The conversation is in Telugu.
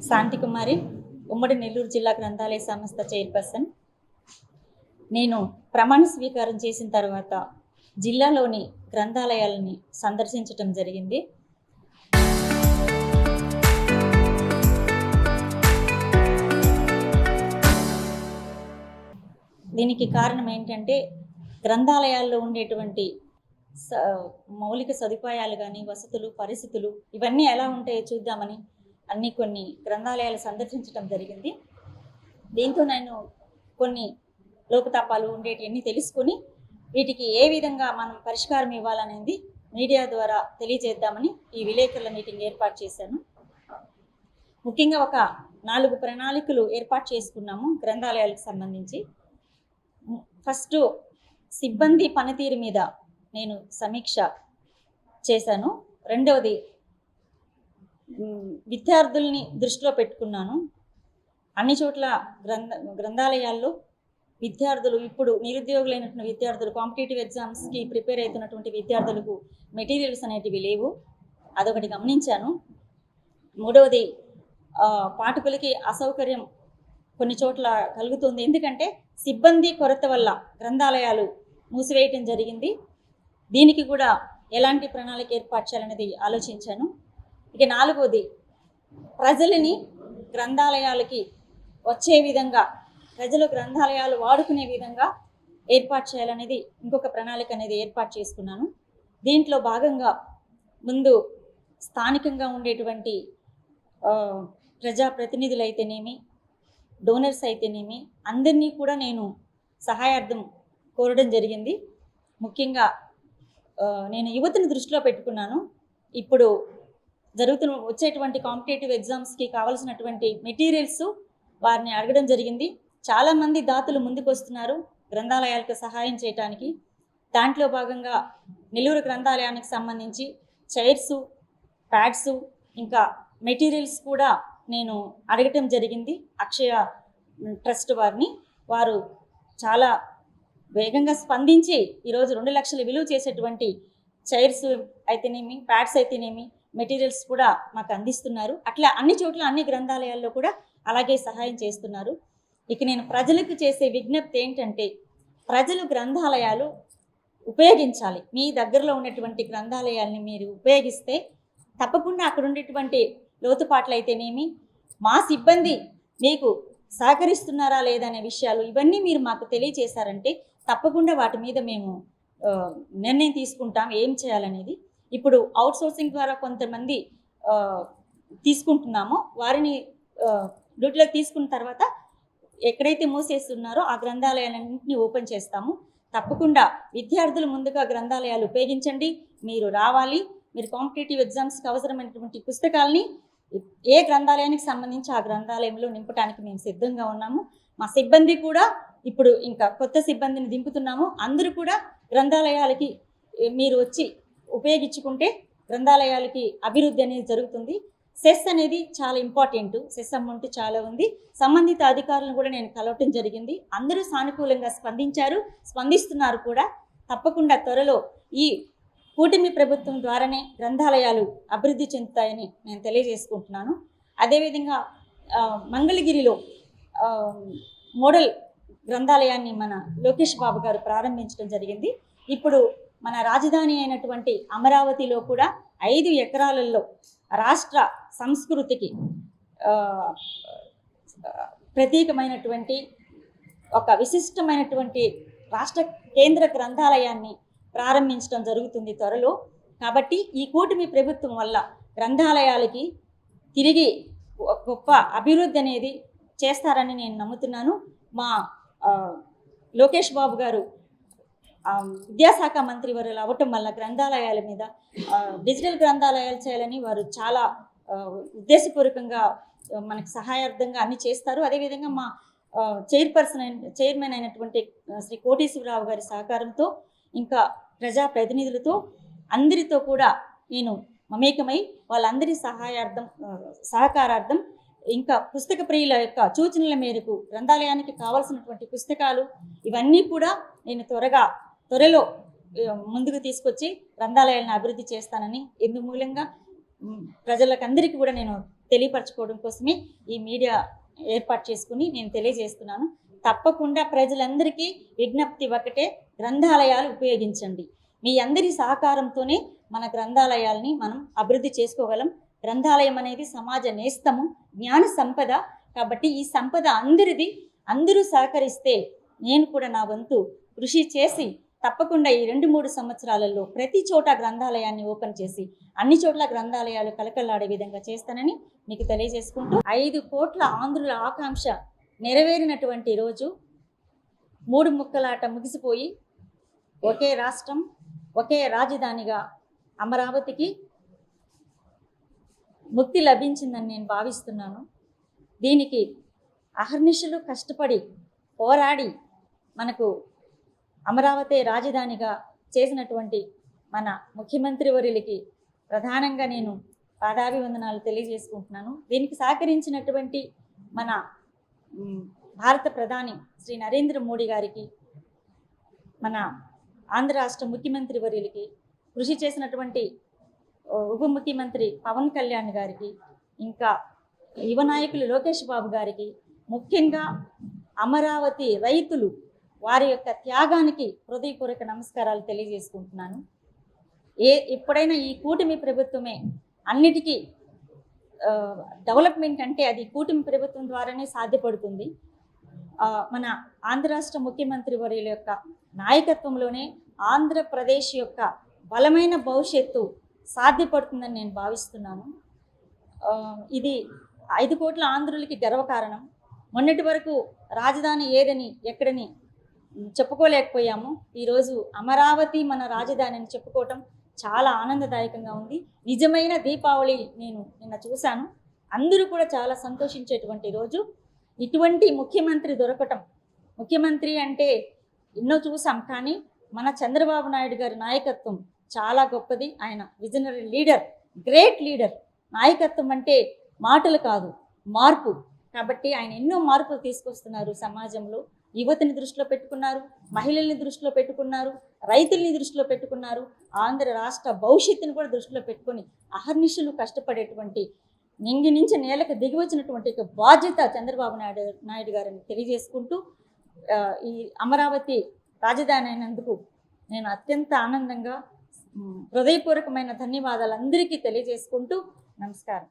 శాంతికుమారి, ఉమ్మడి నెల్లూరు జిల్లా గ్రంథాలయ సంస్థ చైర్పర్సన్. నేను ప్రమాణ స్వీకారం చేసిన తర్వాత జిల్లాలోని గ్రంథాలయాలని సందర్శించటం జరిగింది. దీనికి కారణం ఏంటంటే, గ్రంథాలయాల్లో ఉండేటువంటి మౌలిక సదుపాయాలు కానీ, వసతులు, పరిస్థితులు ఇవన్నీ ఎలా ఉంటాయో చూద్దామని కొన్ని గ్రంథాలయాలు సందర్శించడం జరిగింది. దీంతో నేను కొన్ని లోపతాపాలు ఉండేటివన్నీ తెలుసుకొని వీటికి ఏ విధంగా మనం పరిష్కారం ఇవ్వాలనేది మీడియా ద్వారా తెలియజేద్దామని ఈ విలేకరుల మీటింగ్ ఏర్పాటు చేశాను. ముఖ్యంగా ఒక 4 ప్రణాళికలు ఏర్పాటు చేసుకున్నాము గ్రంథాలయాలకు సంబంధించి. ఫస్ట్, సిబ్బంది పనితీరు మీద నేను సమీక్ష చేశాను. రెండవది, విద్యార్థుల్ని దృష్టిలో పెట్టుకున్నాను. అన్ని చోట్ల గ్రంథాలయాల్లో విద్యార్థులు, ఇప్పుడు నిరుద్యోగులైనటువంటి విద్యార్థులు, కాంపిటేటివ్ ఎగ్జామ్స్కి ప్రిపేర్ అవుతున్నటువంటి విద్యార్థులకు మెటీరియల్స్ అనేటివి లేవు, అదొకటి గమనించాను. మూడవది, పాఠకులకి అసౌకర్యం కొన్ని చోట్ల కలుగుతుంది. ఎందుకంటే సిబ్బంది కొరత వల్ల గ్రంథాలయాలు మూసివేయటం జరిగింది. దీనికి కూడా ఎలాంటి ప్రణాళిక ఏర్పాటు చేయాలనేది ఆలోచించాను. ఇక నాలుగవది, ప్రజలని గ్రంథాలయాలకి వచ్చే విధంగా, ప్రజలు గ్రంథాలయాలు వాడుకునే విధంగా ఏర్పాటు చేయాలనేది ఇంకొక ప్రణాళిక అనేది ఏర్పాటు చేసుకున్నాను. దీంట్లో భాగంగా ముందు స్థానికంగా ఉండేటువంటి ప్రజాప్రతినిధులు అయితేనేమి, డోనర్స్ అయితేనేమి, అందరినీ కూడా నేను సహాయార్థం కోరడం జరిగింది. ముఖ్యంగా నేను యువతను దృష్టిలో పెట్టుకున్నాను. ఇప్పుడు వచ్చేటువంటి కాంపిటేటివ్ ఎగ్జామ్స్కి కావాల్సినటువంటి మెటీరియల్స్ వారిని అడగడం జరిగింది. చాలామంది దాతలు ముందుకు వస్తున్నారు గ్రంథాలయాలకు సహాయం చేయడానికి. దాంట్లో భాగంగా నెల్లూరు గ్రంథాలయానికి సంబంధించి చైర్స్, ప్యాడ్స్, ఇంకా మెటీరియల్స్ కూడా నేను అడగటం జరిగింది అక్షయ ట్రస్ట్ వారిని. వారు చాలా వేగంగా స్పందించి ఈరోజు 2 లక్షలు విలువ చేసేటువంటి చైర్స్ అయితేనేమి, ప్యాడ్స్ అయితేనేమి, మెటీరియల్స్ కూడా మాకు అందిస్తున్నారు. అట్లా అన్ని చోట్ల, అన్ని గ్రంథాలయాల్లో కూడా అలాగే సహాయం చేస్తున్నారు. ఇక నేను ప్రజలకు చేసే విజ్ఞప్తి ఏంటంటే, ప్రజలు గ్రంథాలయాలు ఉపయోగించాలి. మీ దగ్గరలో ఉన్నటువంటి గ్రంథాలయాల్ని మీరు ఉపయోగిస్తే తప్పకుండా అక్కడ ఉండేటువంటి లోతుపాట్లు అయితేనేమి, మా సిబ్బంది మీకు సహకరిస్తున్నారా లేదనే విషయాలు ఇవన్నీ మీరు మాకు తెలియజేశారంటే తప్పకుండా వాటి మీద మేము నిర్ణయం తీసుకుంటాం ఏం చేయాలనేది. ఇప్పుడు అవుట్సోర్సింగ్ ద్వారా కొంతమంది తీసుకుంటున్నామో వారిని డ్యూటీలోకి తీసుకున్న తర్వాత ఎక్కడైతే మూసేస్తున్నారో ఆ గ్రంథాలయాలన్నింటినీ ఓపెన్ చేస్తాము. తప్పకుండా విద్యార్థులు ముందుగా గ్రంథాలయాలు ఉపయోగించండి. మీరు రావాలి. మీరు కాంపిటేటివ్ ఎగ్జామ్స్కి అవసరమైనటువంటి పుస్తకాలని ఏ గ్రంథాలయానికి సంబంధించి ఆ గ్రంథాలయంలో నింపడానికి మేము సిద్ధంగా ఉన్నాము. మా సిబ్బంది కూడా ఇప్పుడు ఇంకా కొత్త సిబ్బందిని దింపుతున్నాము. అందరూ కూడా గ్రంథాలయాలకి మీరు వచ్చి ఉపయోగించుకుంటే గ్రంథాలయాలకి అభివృద్ధి అనేది జరుగుతుంది. సెస్ అనేది చాలా ఇంపార్టెంట్. సెస్ అమౌంట్ చాలా ఉంది. సంబంధిత అధికారులను కూడా నేను కలవటం జరిగింది. అందరూ సానుకూలంగా స్పందిస్తున్నారు కూడా. తప్పకుండా త్వరలో ఈ కూటమి ప్రభుత్వం ద్వారానే గ్రంథాలయాలు అభివృద్ధి చెందుతాయని నేను తెలియజేసుకుంటున్నాను. అదేవిధంగా మంగళగిరిలో మోడల్ గ్రంథాలయాన్ని మన లోకేష్ బాబు గారు ప్రారంభించడం జరిగింది. ఇప్పుడు మన రాజధాని అయినటువంటి అమరావతిలో కూడా 5 ఎకరాలలో రాష్ట్ర సంస్కృతికి ప్రతీకమైనటువంటి ఒక విశిష్టమైనటువంటి రాష్ట్ర కేంద్ర గ్రంథాలయాన్ని ప్రారంభించడం జరుగుతుంది త్వరలో. కాబట్టి ఈ కూటమి ప్రభుత్వం వల్ల గ్రంథాలయాలకి తిరిగి గొప్ప అభివృద్ధి అనేది చేస్తారని నేను నమ్ముతున్నాను. మా లోకేష్ బాబు గారు విద్యాశాఖ మంత్రి వారు అవ్వటం వల్ల గ్రంథాలయాల మీద డిజిటల్ గ్రంథాలయాలు చేయాలని వారు చాలా ఉద్దేశపూర్వకంగా మనకు సహాయార్థంగా అన్ని చేస్తారు. అదేవిధంగా మా చైర్మన్ అయినటువంటి శ్రీ కోటేశ్వరరావు గారి సహకారంతో, ఇంకా ప్రజాప్రతినిధులతో అందరితో కూడా నేను మమేకమై వాళ్ళందరి సహకారార్థం, ఇంకా పుస్తక ప్రియుల యొక్క సూచనల మేరకు గ్రంథాలయానికి కావాల్సినటువంటి పుస్తకాలు ఇవన్నీ కూడా నేను త్వరలో ముందుకు తీసుకొచ్చి గ్రంథాలయాలను అభివృద్ధి చేస్తానని ఇందు మూలంగా ప్రజలకందరికీ కూడా నేను తెలియపరచుకోవడం కోసమే ఈ మీడియా ఏర్పాటు చేసుకుని నేను తెలియజేస్తున్నాను. తప్పకుండా ప్రజలందరికీ విజ్ఞప్తి ఒకటే, గ్రంథాలయాలు ఉపయోగించండి. మీ అందరి సహకారంతోనే మన గ్రంథాలయాల్ని మనం అభివృద్ధి చేసుకోగలం. గ్రంథాలయం అనేది సమాజ నేస్తము, జ్ఞాన సంపద. కాబట్టి ఈ సంపద అందరిది. అందరూ సహకరిస్తే నేను కూడా నా వంతు కృషి చేసి తప్పకుండా ఈ 2-3 సంవత్సరాలలో ప్రతి చోట గ్రంథాలయాన్ని ఓపెన్ చేసి అన్ని చోట్ల గ్రంథాలయాలు కలకల్లాడే విధంగా చేస్తానని మీకు తెలియజేసుకుంటూ 5 కోట్ల ఆంధ్రుల ఆకాంక్ష నెరవేరినటువంటి రోజు, 3 ముక్కలాట ముగిసిపోయి ఒకే రాష్ట్రం, ఒకే రాజధానిగా అమరావతికి ముక్తి లభించిందని నేను భావిస్తున్నాను. దీనికి అహర్నిశలు కష్టపడి పోరాడి మనకు అమరావతి రాజధానిగా చేసినటువంటి మన ముఖ్యమంత్రి వర్యులకి ప్రధానంగా నేను పాదాభివందనాలు తెలియజేసుకుంటున్నాను. దీనికి సహకరించినటువంటి మన భారత ప్రధాని శ్రీ నరేంద్ర మోడీ గారికి, మన ఆంధ్ర రాష్ట్ర ముఖ్యమంత్రి వర్యులకి, కృషి చేసినటువంటి ఉప ముఖ్యమంత్రి పవన్ కళ్యాణ్ గారికి, ఇంకా యువ నాయకులు లోకేష్ బాబు గారికి, ముఖ్యంగా అమరావతి రైతులు వారి యొక్క త్యాగానికి హృదయపూర్వక నమస్కారాలు తెలియజేసుకుంటున్నాను. ఎప్పుడైనా ఈ కూటమి ప్రభుత్వమే అన్నిటికీ డెవలప్మెంట్ అంటే అది కూటమి ప్రభుత్వం ద్వారానే సాధ్యపడుతుంది. మన ఆంధ్ర రాష్ట్ర ముఖ్యమంత్రి వర్యుల యొక్క నాయకత్వంలోనే ఆంధ్రప్రదేశ్ యొక్క బలమైన భవిష్యత్తు సాధ్యపడుతుందని నేను భావిస్తున్నాను. ఇది 5 కోట్ల ఆంధ్రులకి గర్వకారణం. మొన్నటి వరకు రాజధాని ఏదని ఎక్కడని చెప్పుకోలేకపోయాము. ఈరోజు అమరావతి మన రాజధాని అని చెప్పుకోవటం చాలా ఆనందదాయకంగా ఉంది. నిజమైన దీపావళి నేను నిన్న చూశాను. అందరూ కూడా చాలా సంతోషించేటువంటి రోజు. ఇటువంటి ముఖ్యమంత్రి దొరకటం, ముఖ్యమంత్రి అంటే ఎన్నో చూసాం, కానీ మన చంద్రబాబు నాయుడు గారి నాయకత్వం చాలా గొప్పది. ఆయన విజనరీ లీడర్, గ్రేట్ లీడర్. నాయకత్వం అంటే మాటలు కాదు, మార్పు. కాబట్టి ఆయన ఎన్నో మార్పులు తీసుకొస్తున్నారు సమాజంలో. యువతని దృష్టిలో పెట్టుకున్నారు, మహిళల్ని దృష్టిలో పెట్టుకున్నారు, రైతుల్ని దృష్టిలో పెట్టుకున్నారు, ఆంధ్ర రాష్ట్ర భవిష్యత్తును కూడా దృష్టిలో పెట్టుకొని అహర్నిశలు కష్టపడేటువంటి, నింగి నుంచి నేలకు దిగి వచ్చినటువంటి బాధ్యత చంద్రబాబు నాయుడు గారిని తెలియజేసుకుంటూ, ఈ అమరావతి రాజధాని అయినందుకు నేను అత్యంత ఆనందంగా హృదయపూర్వకమైన ధన్యవాదాలు అందరికీ తెలియజేసుకుంటూ నమస్కారం.